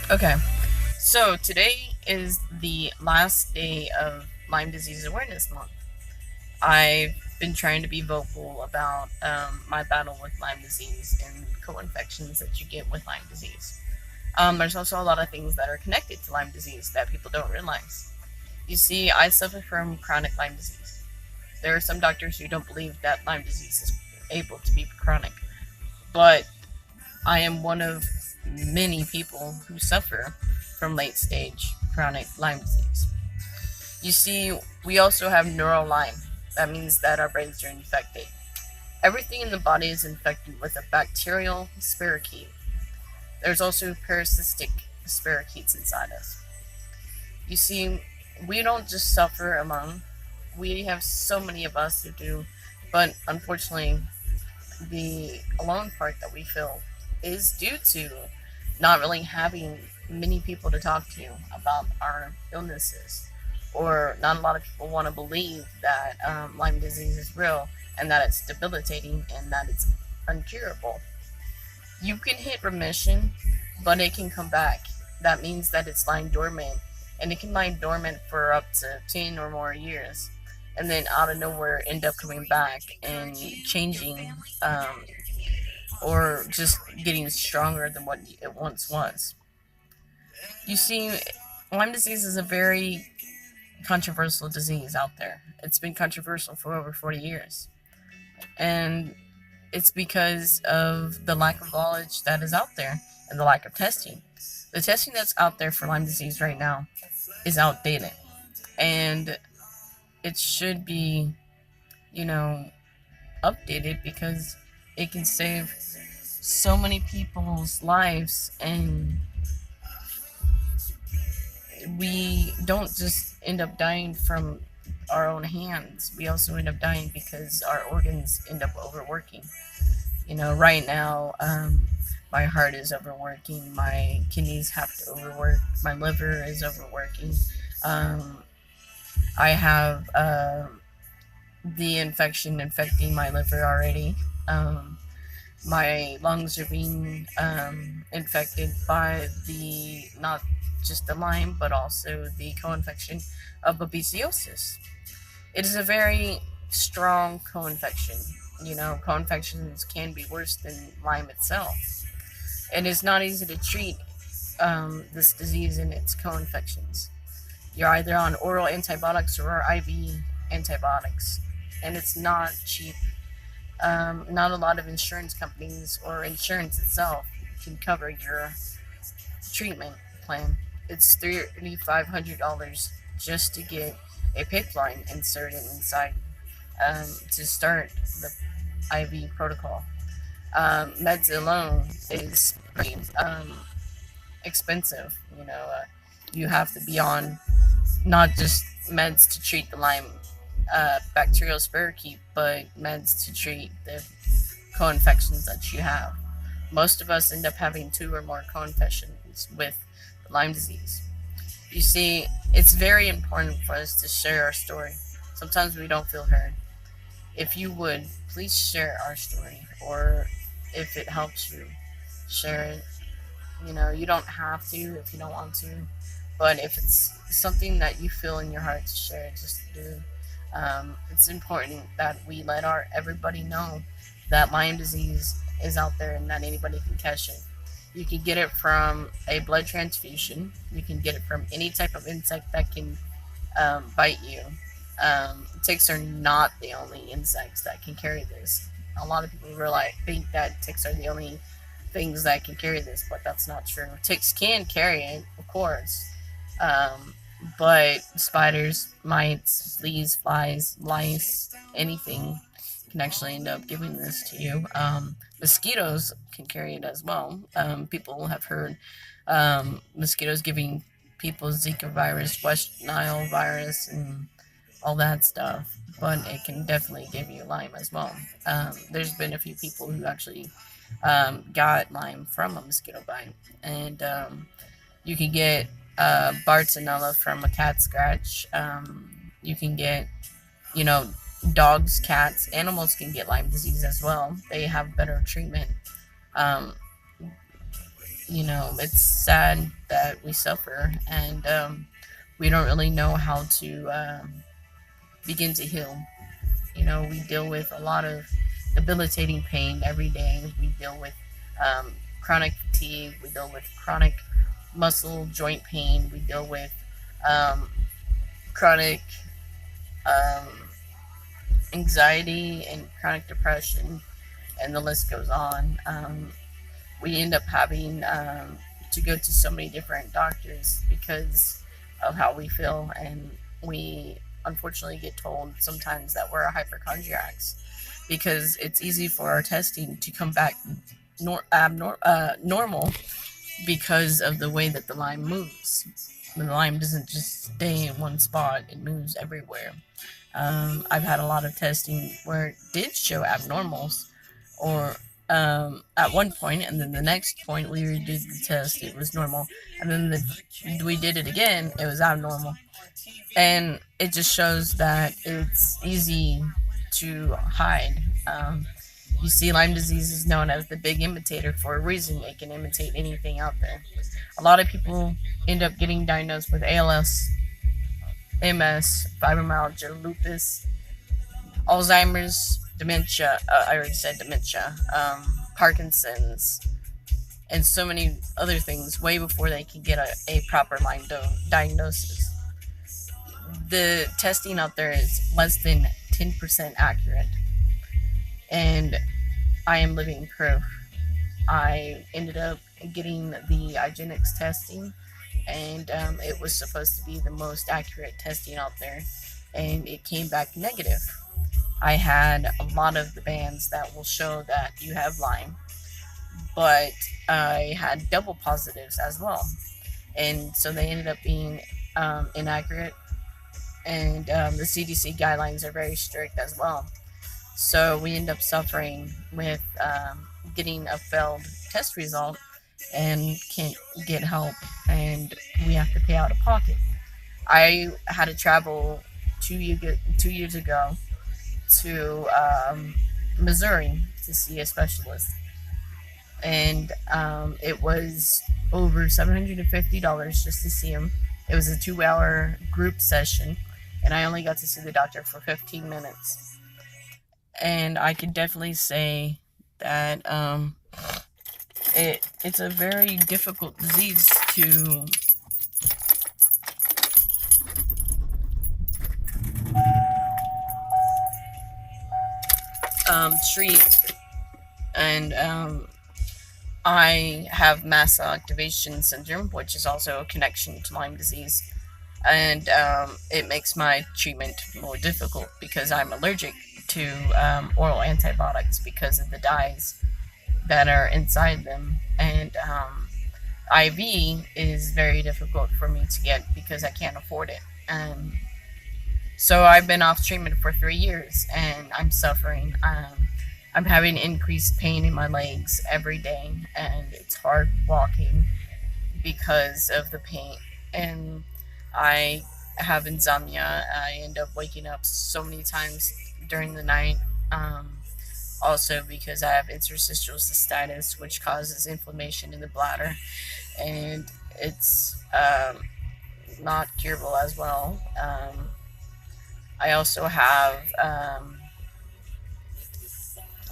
Okay, so today is the last day of Lyme Disease Awareness Month. I've been trying to be vocal about my battle with Lyme disease and co-infections that you get with Lyme disease. There's also a lot of things that are connected to Lyme disease that people don't realize. You see, I suffer from chronic Lyme disease. There are some doctors who don't believe that Lyme disease is able to be chronic, but I am one of many people who suffer from late stage chronic Lyme disease. You see, we also have neural Lyme. That means that our brains are infected. Everything in the body is infected with a bacterial spirochete. There's also parasitic spirochetes inside us. You see, we don't just suffer alone. We have so many of us who do, but unfortunately, the alone part that we feel is due to not really having many people to talk to about our illnesses, or not a lot of people want to believe that Lyme disease is real and that it's debilitating and that it's uncurable. You can hit remission, but it can come back. That means that it's lying dormant, and it can lie dormant for up to 10 or more years, and then out of nowhere end up coming back and changing, or just getting stronger than what it once was. You see, Lyme disease is a very controversial disease out there. It's been controversial for over 40 years. And it's because of the lack of knowledge that is out there and the lack of testing. The testing that's out there for Lyme disease right now is outdated. And it should be, you know, updated because it can save so many people's lives, and we don't just end up dying from our own hands. We also end up dying because our organs end up overworking. Right now, my heart is overworking, my kidneys have to overwork, my liver is overworking. Um, I have the infection infecting my liver already. Um, my lungs are being infected by the not just the Lyme, but also the co-infection of babesiosis. It is a very strong co-infection. Co-infections can be worse than Lyme itself, and it's not easy to treat this disease and its co-infections. You're either on oral antibiotics or IV antibiotics, and it's not cheap. Not a lot of insurance companies or insurance itself can cover your treatment plan. It's $3,500 just to get a PICC line inserted inside, to start the IV protocol. Meds alone is pretty expensive. You have to be on not just meds to treat the Lyme bacterial spirochete, but meds to treat the co-infections that you have. Most of us end up having two or more co-infections with Lyme disease. You see, it's very important for us to share our story. Sometimes we don't feel heard. If you would, please share our story, or if it helps you, share it. You don't have to if you don't want to, but if it's something that you feel in your heart to share, just do. It's important that we let our everybody know that Lyme disease is out there and that anybody can catch it. You can get it from a blood transfusion. You can get it from any type of insect that can bite you. Ticks are not the only insects that can carry this. A lot of people think that ticks are the only things that can carry this, but that's not true. Ticks can carry it, of course, but spiders, mites, fleas, flies, lice, anything can actually end up giving this to you. Mosquitoes can carry it as well. People have heard mosquitoes giving people Zika virus, West Nile virus, and all that stuff. But it can definitely give you Lyme as well. There's been a few people who actually got Lyme from a mosquito bite, and you can get Bartonella from a cat scratch. You can get, you know, dogs, cats, animals can get Lyme disease as well. They have better treatment. Um, It's sad that we suffer, and we don't really know how to begin to heal. We deal with a lot of debilitating pain every day. We deal with um, chronic fatigue. We deal with chronic muscle joint pain. We deal with um, chronic um, anxiety and chronic depression, and the list goes on. We end up having to go to so many different doctors because of how we feel, and we unfortunately get told sometimes that we're hypochondriacs because it's easy for our testing to come back normal because of the way that the Lyme moves. The Lyme doesn't just stay in one spot, it moves everywhere. I've had a lot of testing where it did show abnormals, or at one point, and then the next point we redid the test, it was normal, and then we did it again, it was abnormal, and it just shows that it's easy to hide. You see, Lyme disease is known as the big imitator for a reason. It can imitate anything out there. A lot of people end up getting diagnosed with ALS, MS, fibromyalgia, lupus, Alzheimer's, dementia. I already said dementia, Parkinson's, and so many other things way before they can get a proper Lyme diagnosis. The testing out there is less than 10% accurate, and I am living proof. I ended up getting the IGeneX testing, and it was supposed to be the most accurate testing out there, and it came back negative. I had a lot of the bands that will show that you have Lyme, but I had double positives as well, and so they ended up being inaccurate, and the CDC guidelines are very strict as well. So we end up suffering with getting a failed test result and can't get help, and we have to pay out of pocket. I had to travel 2 years ago to Missouri to see a specialist, and it was over $750 just to see him. It was a 2-hour group session, and I only got to see the doctor for 15 minutes. And I can definitely say that it's a very difficult disease to treat, and I have mast cell activation syndrome, which is also a connection to Lyme disease, and it makes my treatment more difficult because I'm allergic to oral antibiotics because of the dyes that are inside them, and IV is very difficult for me to get because I can't afford it. So I've been off treatment for 3 years, and I'm suffering. I'm having increased pain in my legs every day, and it's hard walking because of the pain. And I have insomnia. I end up waking up so many times during the night. Also because I have interstitial cystitis, which causes inflammation in the bladder, and it's not curable as well. I also have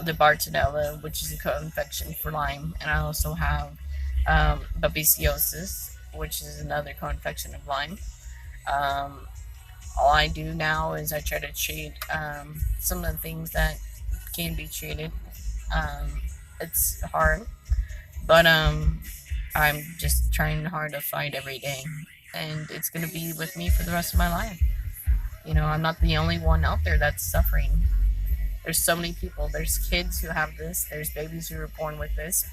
the Bartonella, which is a co-infection for Lyme, and I also have babesiosis, which is another co-infection of Lyme. All I do now is I try to treat some of the things that can be treated. It's hard, but I'm just trying hard to fight every day, and it's going to be with me for the rest of my life. I'm not the only one out there that's suffering. There's so many people. There's kids who have this. There's babies who are born with this.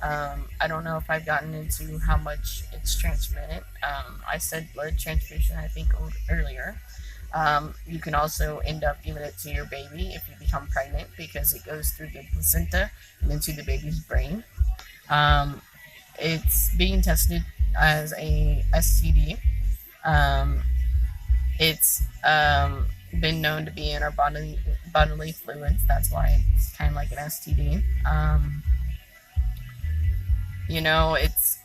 I don't know if I've gotten into how much it's transmitted. I said blood transfusion, I think, earlier. You can also end up giving it to your baby if you become pregnant because it goes through the placenta and into the baby's brain. It's being tested as a STD. It's been known to be in our bodily fluids. That's why it's kind of like an STD. You know, it's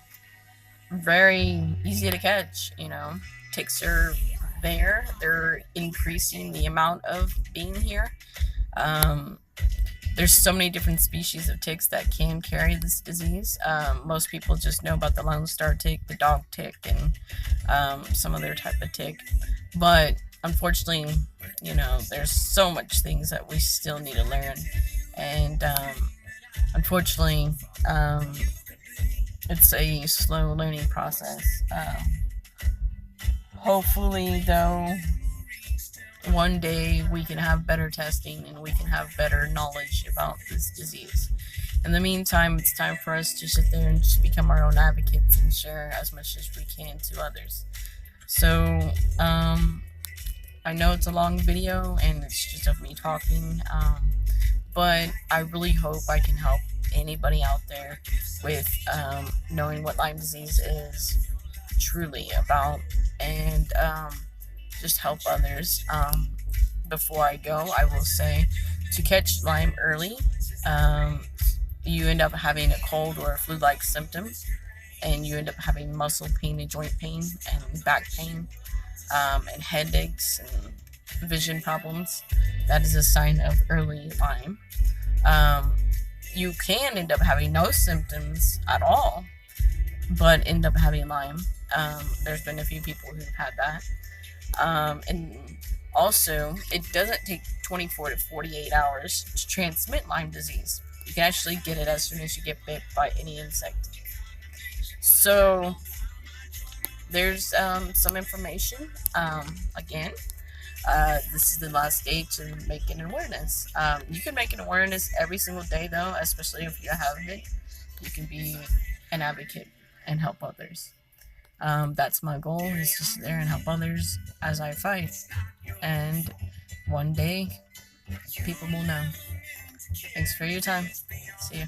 very easy to catch. You know, ticks are there. They're increasing the amount of being here. Um, there's so many different species of ticks that can carry this disease. Most people just know about the Lone Star tick, the dog tick, and some other type of tick. But unfortunately, you know, there's so much things that we still need to learn. And unfortunately, um, it's a slow learning process. Hopefully, though, one day we can have better testing and we can have better knowledge about this disease. In the meantime, it's time for us to sit there and just become our own advocates and share as much as we can to others. So, I know it's a long video and it's just of me talking, but I really hope I can help anybody out there with knowing what Lyme disease is truly about, and just help others. Before I go, I will say to catch Lyme early, you end up having a cold or a flu like symptom, and you end up having muscle pain and joint pain and back pain, and headaches and vision problems. That is a sign of early Lyme. Um, you can end up having no symptoms at all, but end up having Lyme. There's been a few people who've had that. And also, it doesn't take 24 to 48 hours to transmit Lyme disease. You can actually get it as soon as you get bit by any insect. So, there's some information. Again, this is the last day to make an awareness. You can make an awareness every single day, though, especially if you have it. You can be an advocate and help others. That's my goal, is to sit there and help others as I fight. And one day, people will know. Thanks for your time. See you.